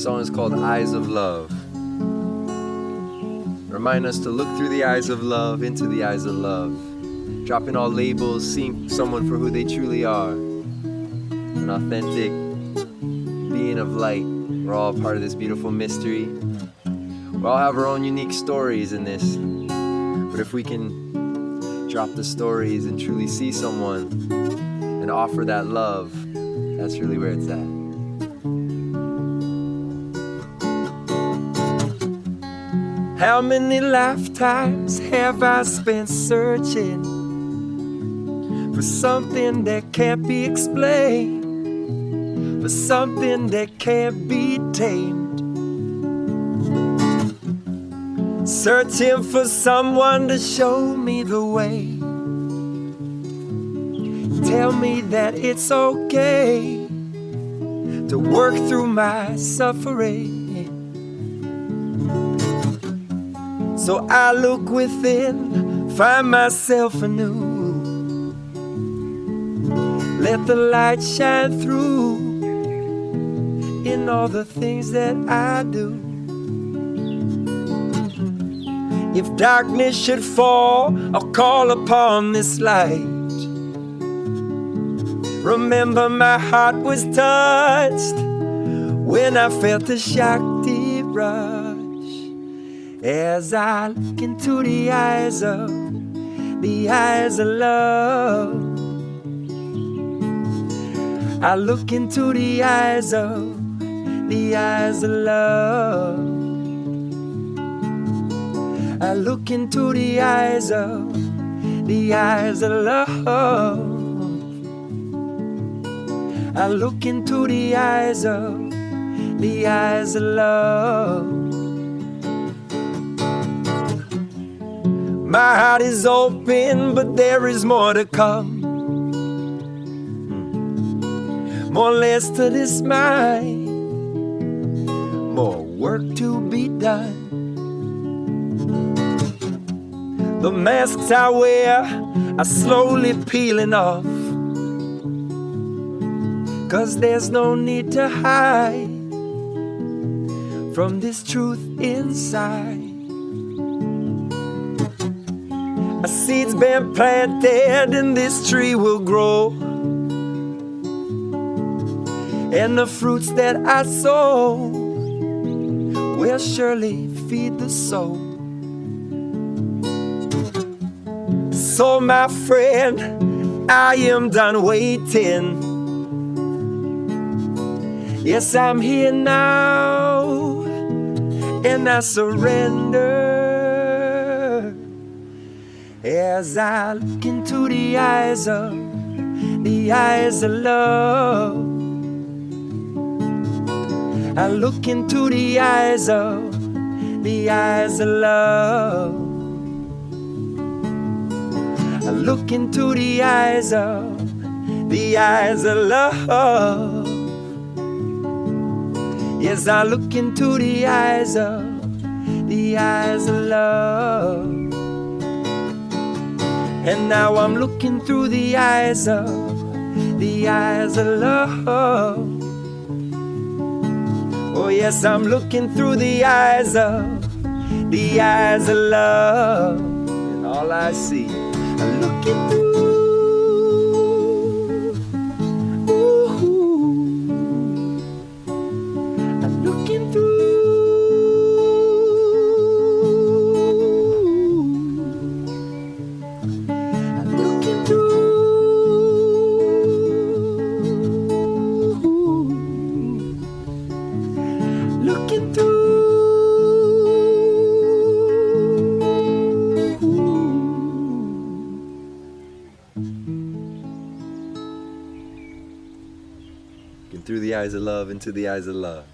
song is called Eyes of Love. Remind us to look through the eyes of love, into the eyes of love. Dropping all labels, seeing someone for who they truly are. An authentic being of light. We're all part of this beautiful mystery. We all have our own unique stories in this. But if we can drop the stories and truly see someone and offer that love, that's really where it's at. How many lifetimes have I spent searching for something that can't be explained, for something that can't be tamed, searching for someone to show me the way, tell me that it's okay to work through my suffering. So I look within, find myself anew. Let the light shine through in all the things that I do. If darkness should fall, I'll call upon this light. Remember my heart was touched when I felt the shock deep rush. As I look into the eyes of love, I look into the eyes of love. I look into the eyes of love. I look into the eyes of love. My heart is open, but there is more to come. More less to this mind, more work to be done. The masks I wear are slowly peeling off, 'cause there's no need to hide from this truth inside. A seed's been planted and this tree will grow, and the fruits that I sow will surely feed the soul. So my friend, I am done waiting. Yes, I'm here now, and I surrender. As I look into the eyes of love, I look into the eyes of love. I look into the eyes of love. Yes, I look into the eyes of love. And now I'm looking through the eyes of love. Oh yes, I'm looking through the eyes of love. And all I see, I'm looking through. I'm looking through. Looking through. Looking through the eyes of love, into the eyes of love.